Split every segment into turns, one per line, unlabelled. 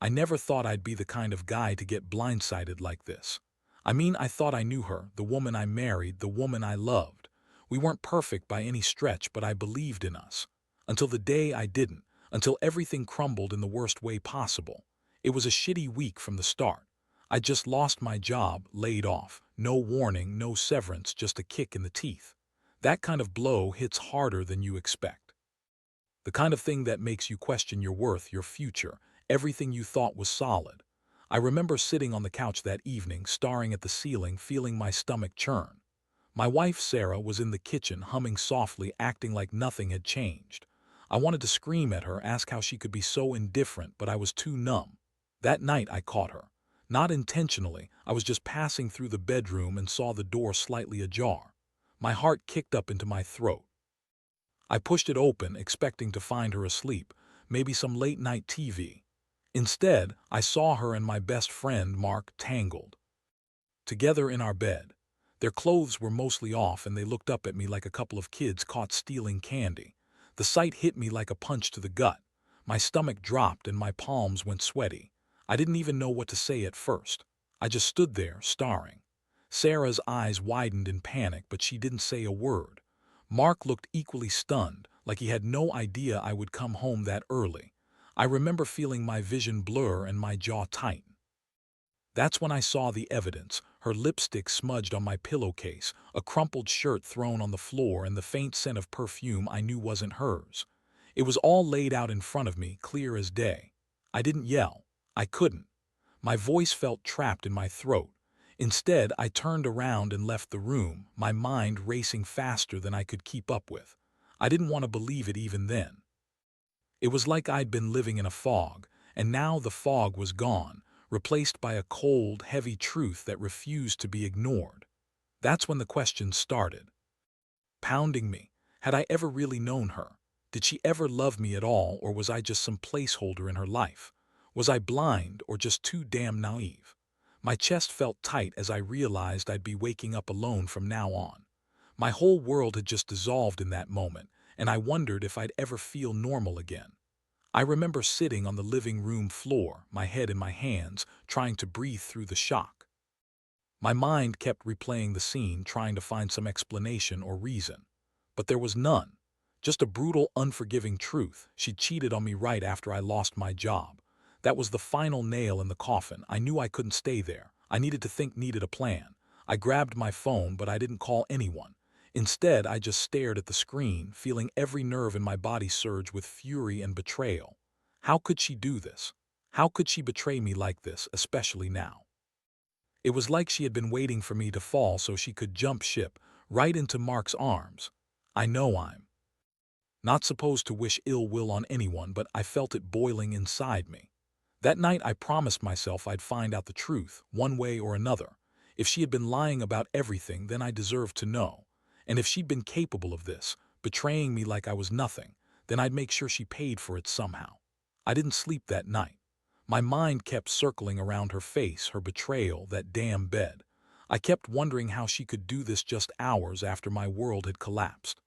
I never thought I'd be the kind of guy to get blindsided like this. I mean, I thought I knew her, the woman I married, the woman I loved. We weren't perfect by any stretch, but I believed in us. Until the day I didn't, until everything crumbled in the worst way possible. It was a shitty week from the start. I just lost my job, laid off, no warning, no severance, just a kick in the teeth. That kind of blow hits harder than you expect. The kind of thing that makes you question your worth, your future, everything you thought was solid. I remember sitting on the couch that evening, staring at the ceiling, feeling my stomach churn. My wife, Sarah, was in the kitchen, humming softly, acting like nothing had changed. I wanted to scream at her, ask how she could be so indifferent, but I was too numb. That night I caught her. Not intentionally, I was just passing through the bedroom and saw the door slightly ajar. My heart kicked up into my throat. I pushed it open, expecting to find her asleep, maybe some late-night TV. Instead, I saw her and my best friend, Mark, tangled together in our bed. Their clothes were mostly off and they looked up at me like a couple of kids caught stealing candy. The sight hit me like a punch to the gut. My stomach dropped and my palms went sweaty. I didn't even know what to say at first. I just stood there, staring. Sarah's eyes widened in panic, but she didn't say a word. Mark looked equally stunned, like he had no idea I would come home that early. I remember feeling my vision blur and my jaw tighten. That's when I saw the evidence, her lipstick smudged on my pillowcase, a crumpled shirt thrown on the floor, and the faint scent of perfume I knew wasn't hers. It was all laid out in front of me, clear as day. I didn't yell. I couldn't. My voice felt trapped in my throat. Instead, I turned around and left the room, my mind racing faster than I could keep up with. I didn't want to believe it even then. It was like I'd been living in a fog, and now the fog was gone, replaced by a cold, heavy truth that refused to be ignored. That's when the questions started, pounding me. Had I ever really known her? Did she ever love me at all, or was I just some placeholder in her life? Was I blind or just too damn naive? My chest felt tight as I realized I'd be waking up alone from now on. My whole world had just dissolved in that moment, and I wondered if I'd ever feel normal again. I remember sitting on the living room floor, my head in my hands, trying to breathe through the shock. My mind kept replaying the scene, trying to find some explanation or reason. But there was none. Just a brutal, unforgiving truth. She cheated on me right after I lost my job. That was the final nail in the coffin. I knew I couldn't stay there. I needed to think, needed a plan. I grabbed my phone, but I didn't call anyone. Instead, I just stared at the screen, feeling every nerve in my body surge with fury and betrayal. How could she do this? How could she betray me like this, especially now? It was like she had been waiting for me to fall so she could jump ship right into Mark's arms. I know I'm not supposed to wish ill will on anyone, but I felt it boiling inside me. That night I promised myself I'd find out the truth, one way or another. If she had been lying about everything, then I deserved to know. And if she'd been capable of this, betraying me like I was nothing, then I'd make sure she paid for it somehow. I didn't sleep that night. My mind kept circling around her face, her betrayal, that damn bed. I kept wondering how she could do this just hours after my world had collapsed.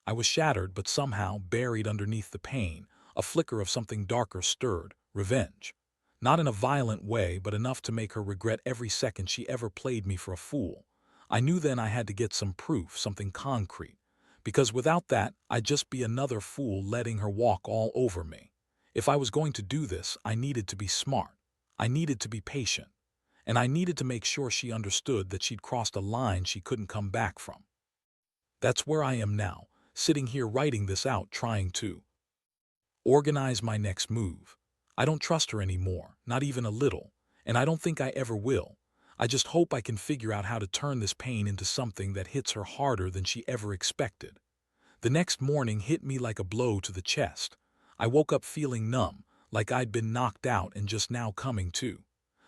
I was shattered, but somehow, buried underneath the pain, a flicker of something darker stirred, revenge. Not in a violent way, but enough to make her regret every second she ever played me for a fool. I knew then I had to get some proof, something concrete. Because without that, I'd just be another fool letting her walk all over me. If I was going to do this, I needed to be smart. I needed to be patient. And I needed to make sure she understood that she'd crossed a line she couldn't come back from. That's where I am now, sitting here writing this out, trying to organize my next move. I don't trust her anymore, not even a little, and I don't think I ever will. I just hope I can figure out how to turn this pain into something that hits her harder than she ever expected. The next morning hit me like a blow to the chest. I woke up feeling numb, like I'd been knocked out and just now coming to.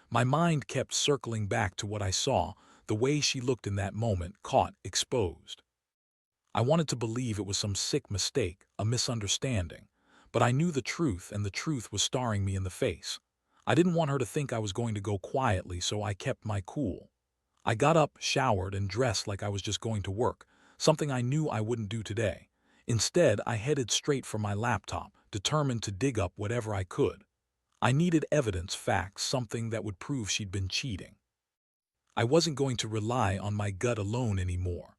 My mind kept circling back to what I saw, the way she looked in that moment, caught, exposed. I wanted to believe it was some sick mistake, a misunderstanding. But I knew the truth, and the truth was staring me in the face. I didn't want her to think I was going to go quietly, so I kept my cool. I got up, showered, and dressed like I was just going to work, something I knew I wouldn't do today. Instead, I headed straight for my laptop, determined to dig up whatever I could. I needed evidence, facts, something that would prove she'd been cheating. I wasn't going to rely on my gut alone anymore.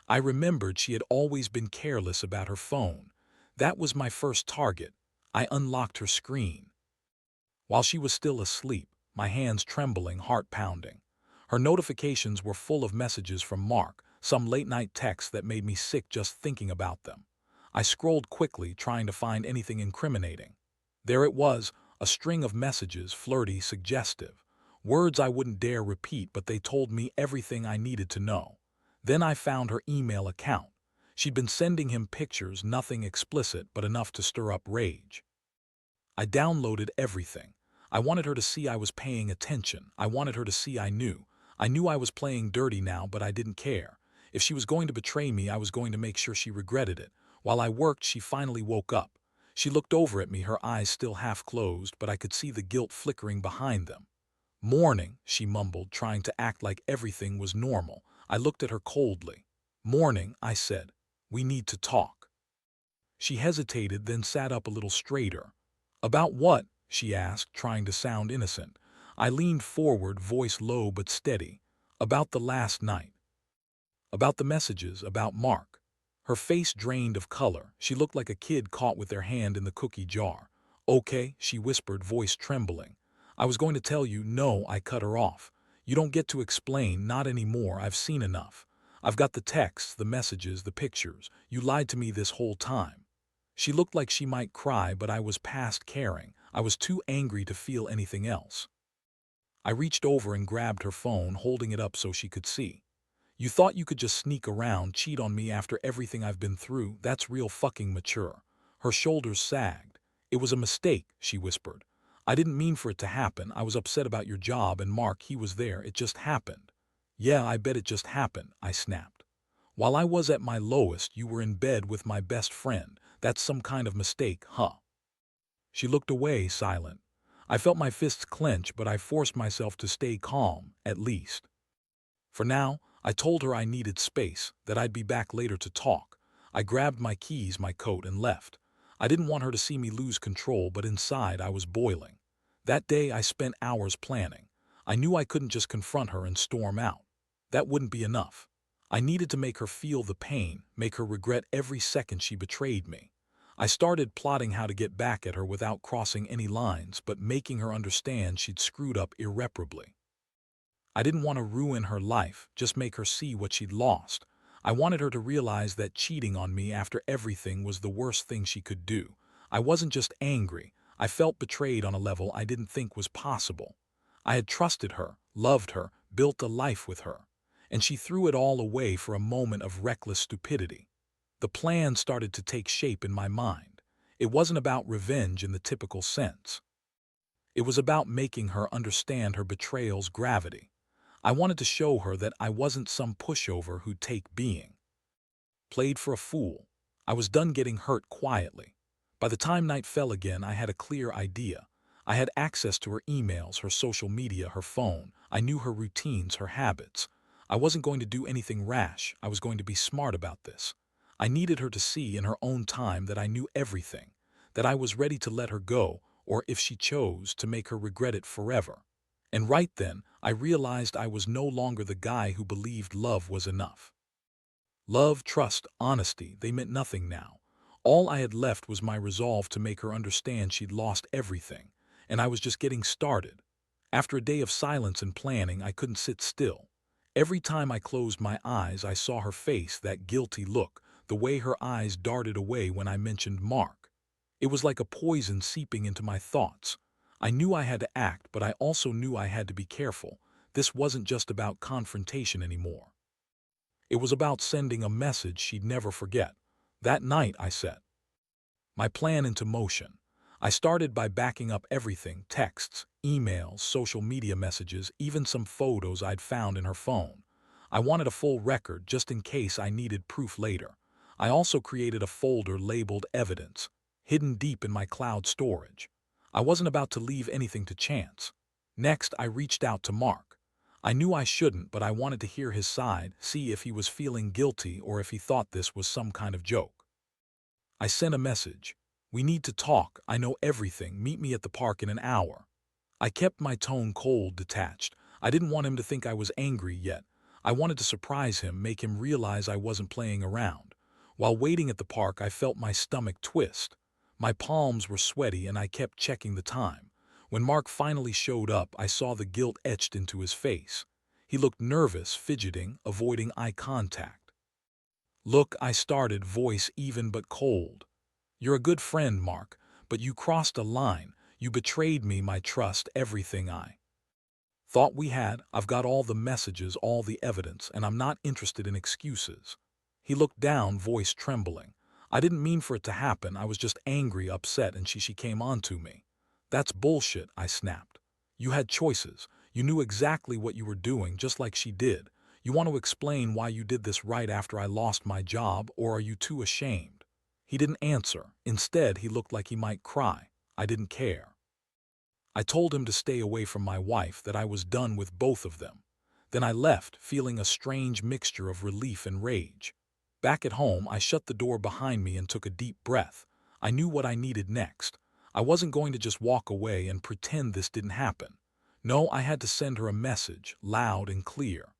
I remembered she had always been careless about her phone. That was my first target. I unlocked her screen. While she was still asleep, my hands trembling, heart pounding. Her notifications were full of messages from Mark, some late-night texts that made me sick just thinking about them. I scrolled quickly, trying to find anything incriminating. There it was, a string of messages, flirty, suggestive. Words I wouldn't dare repeat, but they told me everything I needed to know. Then I found her email account. She'd been sending him pictures, nothing explicit, but enough to stir up rage. I downloaded everything. I wanted her to see I was paying attention. I wanted her to see I knew. I knew I was playing dirty now, but I didn't care. If she was going to betray me, I was going to make sure she regretted it. While I worked, she finally woke up. She looked over at me, her eyes still half closed, but I could see the guilt flickering behind them. "Morning," she mumbled, trying to act like everything was normal. I looked at her coldly. "Morning," I said. "We need to talk." She hesitated, then sat up a little straighter. "About what?" she asked, trying to sound innocent. I leaned forward, voice low but steady. "About the last night. About the messages, about Mark." Her face drained of color. She looked like a kid caught with their hand in the cookie jar. "Okay," she whispered, voice trembling. "I was going to tell you." "No," I cut her off. "You don't get to explain, not anymore. I've seen enough. I've got the texts, the messages, the pictures. You lied to me this whole time." She looked like she might cry, but I was past caring. I was too angry to feel anything else. I reached over and grabbed her phone, holding it up so she could see. "You thought you could just sneak around, cheat on me after everything I've been through? That's real fucking mature." Her shoulders sagged. "It was a mistake," she whispered. "I didn't mean for it to happen. I was upset about your job and Mark, he was there. It just happened." "Yeah, I bet it just happened," I snapped. "While I was at my lowest, you were in bed with my best friend. That's some kind of mistake, huh?" She looked away, silent. I felt my fists clench, but I forced myself to stay calm, at least. For now, I told her I needed space, that I'd be back later to talk. I grabbed my keys, my coat, and left. I didn't want her to see me lose control, but inside I was boiling. That day I spent hours planning. I knew I couldn't just confront her and storm out. That wouldn't be enough. I needed to make her feel the pain, make her regret every second she betrayed me. I started plotting how to get back at her without crossing any lines, but making her understand she'd screwed up irreparably. I didn't want to ruin her life, just make her see what she'd lost. I wanted her to realize that cheating on me after everything was the worst thing she could do. I wasn't just angry. I felt betrayed on a level I didn't think was possible. I had trusted her, loved her, built a life with her. And she threw it all away for a moment of reckless stupidity. The plan started to take shape in my mind. It wasn't about revenge in the typical sense. It was about making her understand her betrayal's gravity. I wanted to show her that I wasn't some pushover who'd take being played for a fool. I was done getting hurt quietly. By the time night fell again, I had a clear idea. I had access to her emails, her social media, her phone. I knew her routines, her habits. I wasn't going to do anything rash. I was going to be smart about this. I needed her to see in her own time that I knew everything, that I was ready to let her go, or if she chose, to make her regret it forever. And right then, I realized I was no longer the guy who believed love was enough. Love, trust, honesty, they meant nothing now. All I had left was my resolve to make her understand she'd lost everything, and I was just getting started. After a day of silence and planning, I couldn't sit still. Every time I closed my eyes, I saw her face, that guilty look, the way her eyes darted away when I mentioned Mark. It was like a poison seeping into my thoughts. I knew I had to act, but I also knew I had to be careful. This wasn't just about confrontation anymore. It was about sending a message she'd never forget. That night, I set my plan into motion. I started by backing up everything: texts, emails, social media messages, even some photos I'd found in her phone. I wanted a full record just in case I needed proof later. I also created a folder labeled Evidence, hidden deep in my cloud storage. I wasn't about to leave anything to chance. Next, I reached out to Mark. I knew I shouldn't, but I wanted to hear his side, see if he was feeling guilty or if he thought this was some kind of joke. I sent a message. We need to talk. I know everything. Meet me at the park in an hour. I kept my tone cold, detached. I didn't want him to think I was angry yet. I wanted to surprise him, make him realize I wasn't playing around. While waiting at the park, I felt my stomach twist. My palms were sweaty and I kept checking the time. When Mark finally showed up, I saw the guilt etched into his face. He looked nervous, fidgeting, avoiding eye contact. Look, I started, voice even but cold. You're a good friend, Mark, but you crossed a line. You betrayed me, my trust, everything I thought we had. I've got all the messages, all the evidence, and I'm not interested in excuses. He looked down, voice trembling. I didn't mean for it to happen. I was just angry, upset, and she came on to me. That's bullshit, I snapped. You had choices. You knew exactly what you were doing, just like she did. You want to explain why you did this right after I lost my job, or are you too ashamed? He didn't answer. Instead, he looked like he might cry. I didn't care. I told him to stay away from my wife, that I was done with both of them. Then I left, feeling a strange mixture of relief and rage. Back at home, I shut the door behind me and took a deep breath. I knew what I needed next. I wasn't going to just walk away and pretend this didn't happen. No, I had to send her a message, loud and clear.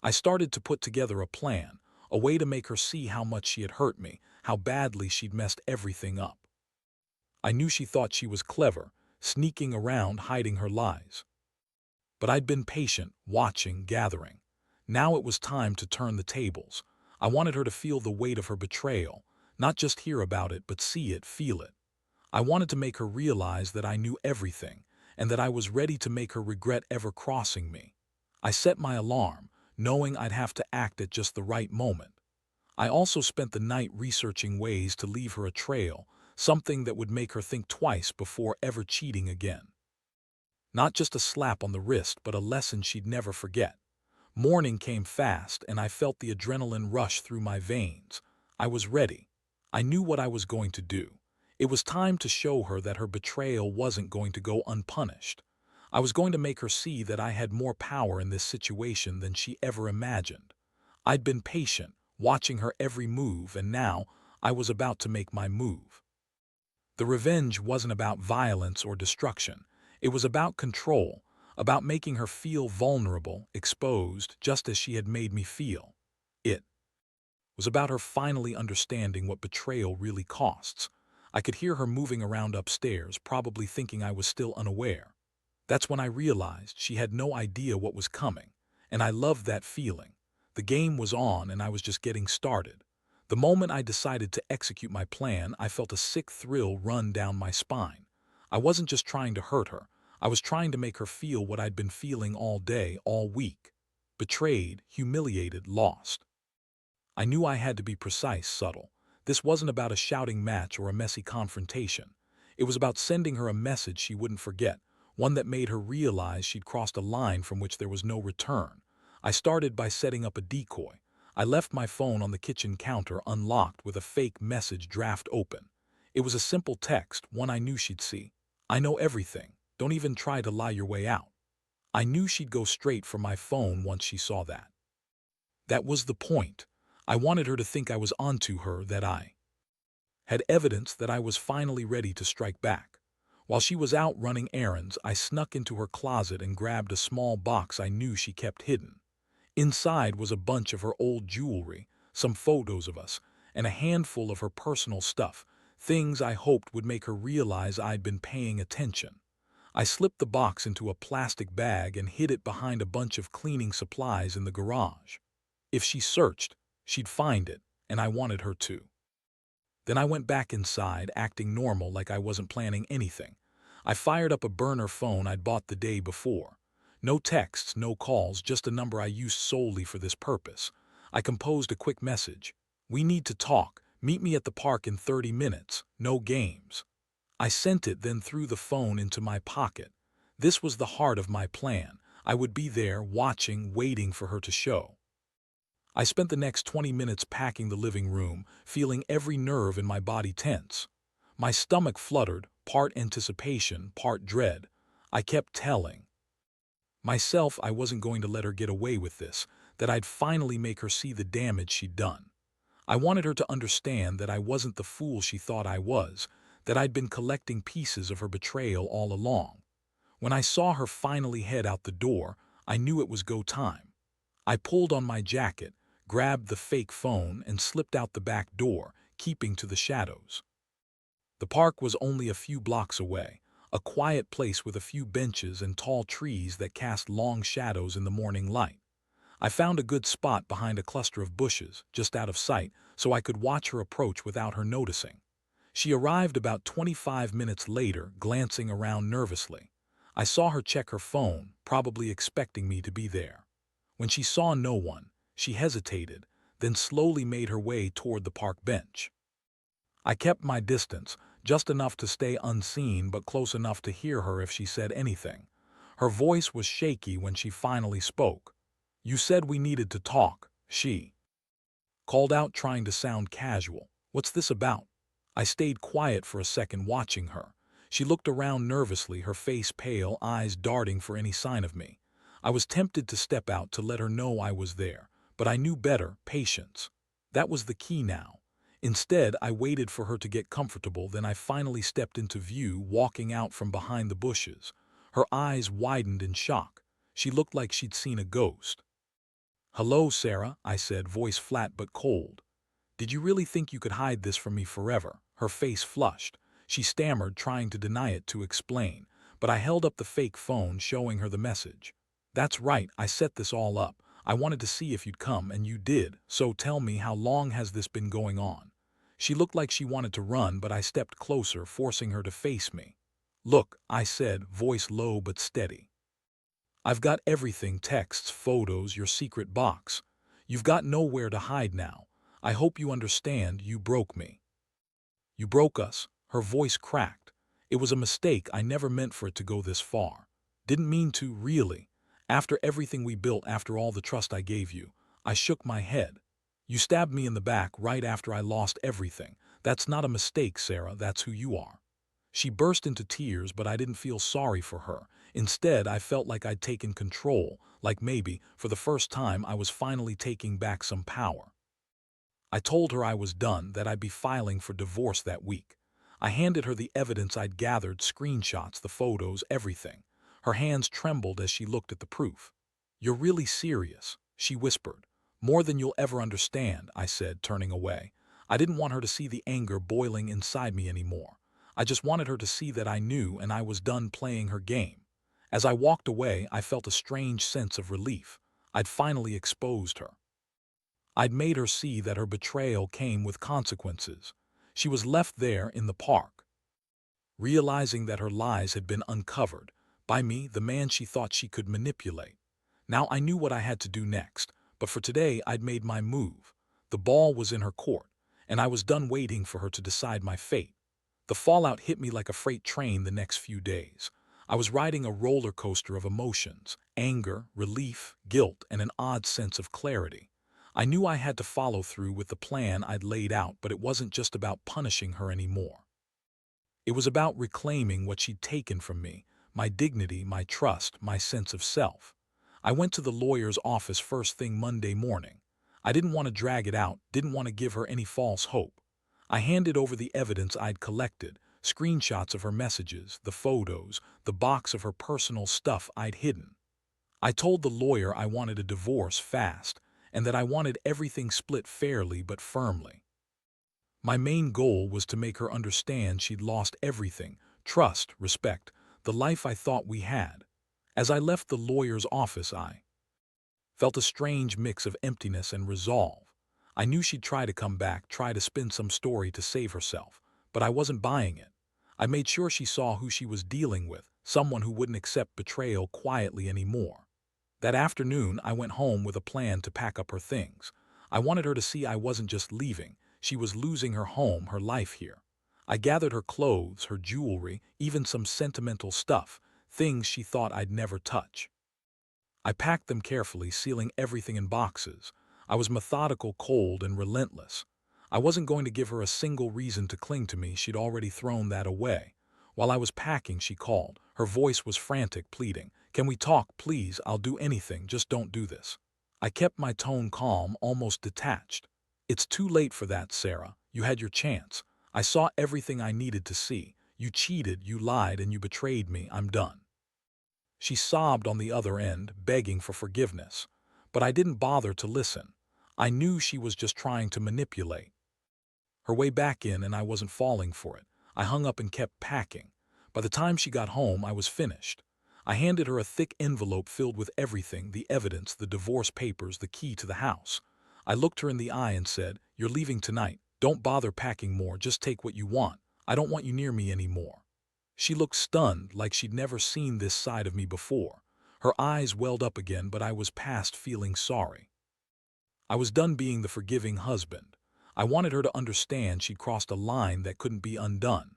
I started to put together a plan, a way to make her see how much she had hurt me, how badly she'd messed everything up. I knew she thought she was clever, sneaking around, hiding her lies. But I'd been patient, watching, gathering. Now it was time to turn the tables. I wanted her to feel the weight of her betrayal, not just hear about it, but see it, feel it. I wanted to make her realize that I knew everything, and that I was ready to make her regret ever crossing me. I set my alarm, knowing I'd have to act at just the right moment. I also spent the night researching ways to leave her a trail, something that would make her think twice before ever cheating again. Not just a slap on the wrist, but a lesson she'd never forget. Morning came fast, and I felt the adrenaline rush through my veins. I was ready. I knew what I was going to do. It was time to show her that her betrayal wasn't going to go unpunished. I was going to make her see that I had more power in this situation than she ever imagined. I'd been patient, watching her every move, and now I was about to make my move. The revenge wasn't about violence or destruction. It was about control, about making her feel vulnerable, exposed, just as she had made me feel. It was about her finally understanding what betrayal really costs. I could hear her moving around upstairs, probably thinking I was still unaware. That's when I realized she had no idea what was coming, and I loved that feeling. The game was on, and I was just getting started. The moment I decided to execute my plan, I felt a sick thrill run down my spine. I wasn't just trying to hurt her. I was trying to make her feel what I'd been feeling all day, all week. Betrayed, humiliated, lost. I knew I had to be precise, subtle. This wasn't about a shouting match or a messy confrontation. It was about sending her a message she wouldn't forget, one that made her realize she'd crossed a line from which there was no return. I started by setting up a decoy. I left my phone on the kitchen counter unlocked with a fake message draft open. It was a simple text, one I knew she'd see. I know everything. Don't even try to lie your way out. I knew she'd go straight for my phone once she saw that. That was the point. I wanted her to think I was onto her, that I had evidence, that I was finally ready to strike back. While she was out running errands, I snuck into her closet and grabbed a small box I knew she kept hidden. Inside was a bunch of her old jewelry, some photos of us, and a handful of her personal stuff, things I hoped would make her realize I'd been paying attention. I slipped the box into a plastic bag and hid it behind a bunch of cleaning supplies in the garage. If she searched, she'd find it, and I wanted her to. Then I went back inside, acting normal, like I wasn't planning anything. I fired up a burner phone I'd bought the day before. No texts, no calls, just a number I used solely for this purpose. I composed a quick message. "We need to talk. Meet me at the park in 30 minutes. No games." I sent it, then threw the phone into my pocket. This was the heart of my plan. I would be there, watching, waiting for her to show. I spent the next 20 minutes packing the living room, feeling every nerve in my body tense. My stomach fluttered, part anticipation, part dread. I kept telling myself I wasn't going to let her get away with this, that I'd finally make her see the damage she'd done. I wanted her to understand that I wasn't the fool she thought I was, that I'd been collecting pieces of her betrayal all along. When I saw her finally head out the door, I knew it was go time. I pulled on my jacket, grabbed the fake phone, and slipped out the back door, keeping to the shadows. The park was only a few blocks away, a quiet place with a few benches and tall trees that cast long shadows in the morning light. I found a good spot behind a cluster of bushes, just out of sight, so I could watch her approach without her noticing. She arrived about 25 minutes later, glancing around nervously. I saw her check her phone, probably expecting me to be there. When she saw no one, she hesitated, then slowly made her way toward the park bench. I kept my distance, just enough to stay unseen but close enough to hear her if she said anything. Her voice was shaky when she finally spoke. "You said we needed to talk," she called out, trying to sound casual. "What's this about?" I stayed quiet for a second, watching her. She looked around nervously, her face pale, eyes darting for any sign of me. I was tempted to step out to let her know I was there, but I knew better: patience. That was the key now. Instead, I waited for her to get comfortable, then I finally stepped into view, walking out from behind the bushes. Her eyes widened in shock. She looked like she'd seen a ghost. "Hello, Sarah," I said, voice flat but cold. "Did you really think you could hide this from me forever?" Her face flushed. She stammered, trying to deny it, to explain, but I held up the fake phone, showing her the message. "That's right, I set this all up. I wanted to see if you'd come, and you did. So tell me, how long has this been going on?" She looked like she wanted to run, but I stepped closer, forcing her to face me. "Look," I said, voice low but steady. "I've got everything: texts, photos, your secret box. You've got nowhere to hide now. I hope you understand. You broke me. You broke us." Her voice cracked. "It was a mistake. I never meant for it to go this far. Didn't mean to, really. After everything we built, after all the trust I gave you." I shook my head. "You stabbed me in the back right after I lost everything. That's not a mistake, Sarah. That's who you are." She burst into tears, but I didn't feel sorry for her. Instead, I felt like I'd taken control, like maybe, for the first time, I was finally taking back some power. I told her I was done, that I'd be filing for divorce that week. I handed her the evidence I'd gathered: screenshots, the photos, everything. Her hands trembled as she looked at the proof. "You're really serious?" she whispered. "More than you'll ever understand," I said, turning away. I didn't want her to see the anger boiling inside me anymore. I just wanted her to see that I knew, and I was done playing her game. As I walked away, I felt a strange sense of relief. I'd finally exposed her. I'd made her see that her betrayal came with consequences. She was left there in the park, realizing that her lies had been uncovered by me, the man she thought she could manipulate. Now I knew what I had to do next, but for today I'd made my move. The ball was in her court, and I was done waiting for her to decide my fate. The fallout hit me like a freight train the next few days. I was riding a roller coaster of emotions: anger, relief, guilt, and an odd sense of clarity. I knew I had to follow through with the plan I'd laid out, but it wasn't just about punishing her anymore. It was about reclaiming what she'd taken from me: my dignity, my trust, my sense of self. I went to the lawyer's office first thing Monday morning. I didn't want to drag it out, didn't want to give her any false hope. I handed over the evidence I'd collected: screenshots of her messages, the photos, the box of her personal stuff I'd hidden. I told the lawyer I wanted a divorce fast, and that I wanted everything split fairly but firmly. My main goal was to make her understand she'd lost everything: trust, respect, the life I thought we had. As I left the lawyer's office, I felt a strange mix of emptiness and resolve. I knew she'd try to come back, try to spin some story to save herself, but I wasn't buying it. I made sure she saw who she was dealing with: someone who wouldn't accept betrayal quietly anymore. That afternoon, I went home with a plan to pack up her things. I wanted her to see I wasn't just leaving. She was losing her home, her life here. I gathered her clothes, her jewelry, even some sentimental stuff, things she thought I'd never touch. I packed them carefully, sealing everything in boxes. I was methodical, cold, and relentless. I wasn't going to give her a single reason to cling to me. She'd already thrown that away. While I was packing, she called. Her voice was frantic, pleading. "Can we talk, please? I'll do anything, just don't do this." I kept my tone calm, almost detached. "It's too late for that, Sarah. You had your chance. I saw everything I needed to see. You cheated, you lied, and you betrayed me. I'm done." She sobbed on the other end, begging for forgiveness. But I didn't bother to listen. I knew she was just trying to manipulate her way back in, and I wasn't falling for it. I hung up and kept packing. By the time she got home, I was finished. I handed her a thick envelope filled with everything, the evidence, the divorce papers, the key to the house. I looked her in the eye and said, "You're leaving tonight. Don't bother packing more, just take what you want. I don't want you near me anymore." She looked stunned, like she'd never seen this side of me before. Her eyes welled up again, but I was past feeling sorry. I was done being the forgiving husband. I wanted her to understand she'd crossed a line that couldn't be undone.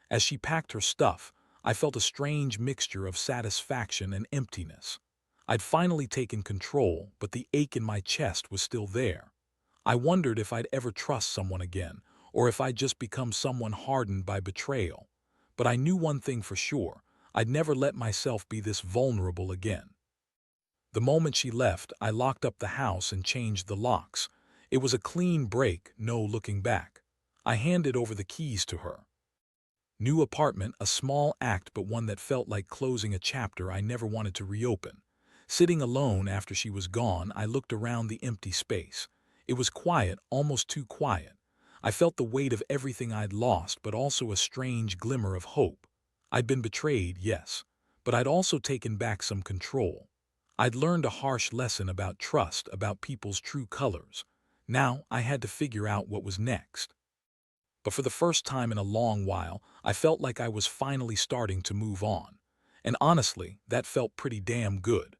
As she packed her stuff, I felt a strange mixture of satisfaction and emptiness. I'd finally taken control, but the ache in my chest was still there. I wondered if I'd ever trust someone again, or if I'd just become someone hardened by betrayal. But I knew one thing for sure: I'd never let myself be this vulnerable again. The moment she left, I locked up the house and changed the locks. It was a clean break, no looking back. I handed over the keys to her. New apartment, a small act, but one that felt like closing a chapter I never wanted to reopen. Sitting alone after she was gone, I looked around the empty space. It was quiet, almost too quiet. I felt the weight of everything I'd lost, but also a strange glimmer of hope. I'd been betrayed, yes, but I'd also taken back some control. I'd learned a harsh lesson about trust, about people's true colors. Now I had to figure out what was next. But for the first time in a long while, I felt like I was finally starting to move on. And honestly, that felt pretty damn good.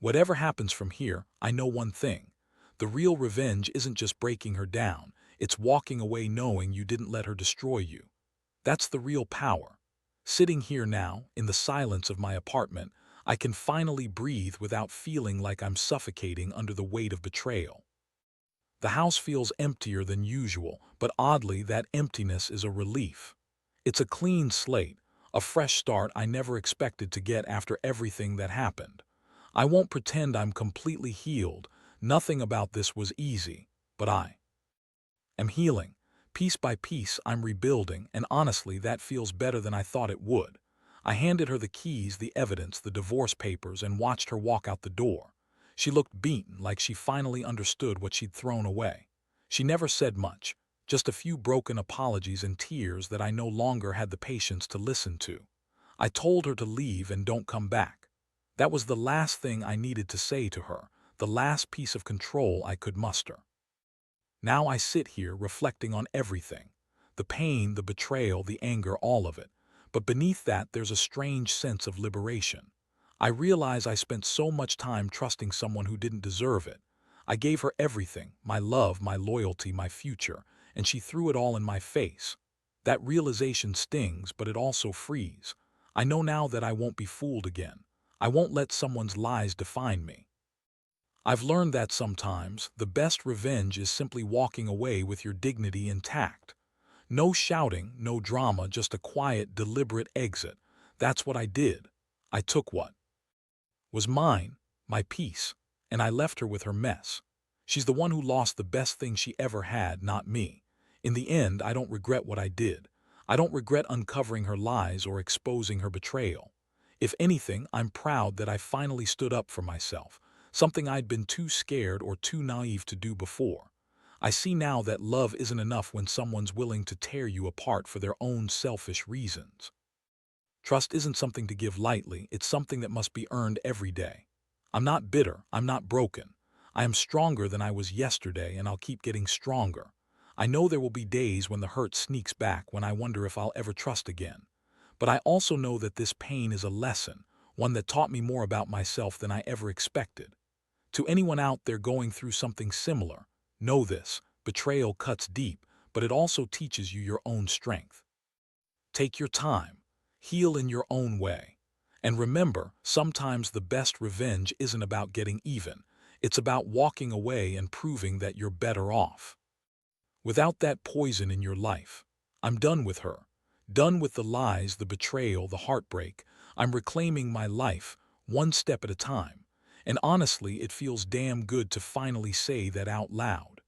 Whatever happens from here, I know one thing: the real revenge isn't just breaking her down, it's walking away knowing you didn't let her destroy you. That's the real power. Sitting here now, in the silence of my apartment, I can finally breathe without feeling like I'm suffocating under the weight of betrayal. The house feels emptier than usual, but oddly, that emptiness is a relief. It's a clean slate, a fresh start I never expected to get after everything that happened. I won't pretend I'm completely healed. Nothing about this was easy, but I am healing. Piece by piece, I'm rebuilding, and honestly, that feels better than I thought it would. I handed her the keys, the evidence, the divorce papers, and watched her walk out the door. She looked beaten, like she finally understood what she'd thrown away. She never said much, just a few broken apologies and tears that I no longer had the patience to listen to. I told her to leave and don't come back. That was the last thing I needed to say to her, the last piece of control I could muster. Now I sit here reflecting on everything: the pain, the betrayal, the anger, all of it. But beneath that, there's a strange sense of liberation. I realize I spent so much time trusting someone who didn't deserve it. I gave her everything: my love, my loyalty, my future, and she threw it all in my face. That realization stings, but it also frees. I know now that I won't be fooled again. I won't let someone's lies define me. I've learned that sometimes the best revenge is simply walking away with your dignity intact. No shouting, no drama, just a quiet, deliberate exit. That's what I did. I took what was mine, my peace, and I left her with her mess. She's the one who lost the best thing she ever had, not me. In the end, I don't regret what I did. I don't regret uncovering her lies or exposing her betrayal. If anything, I'm proud that I finally stood up for myself, something I'd been too scared or too naive to do before. I see now that love isn't enough when someone's willing to tear you apart for their own selfish reasons. Trust isn't something to give lightly, it's something that must be earned every day. I'm not bitter, I'm not broken. I am stronger than I was yesterday, and I'll keep getting stronger. I know there will be days when the hurt sneaks back, when I wonder if I'll ever trust again. But I also know that this pain is a lesson, one that taught me more about myself than I ever expected. To anyone out there going through something similar, know this: betrayal cuts deep, but it also teaches you your own strength. Take your time. Heal in your own way. And remember, sometimes the best revenge isn't about getting even. It's about walking away and proving that you're better off. Without that poison in your life. I'm done with her. Done with the lies, the betrayal, the heartbreak. I'm reclaiming my life, one step at a time. And honestly, it feels damn good to finally say that out loud.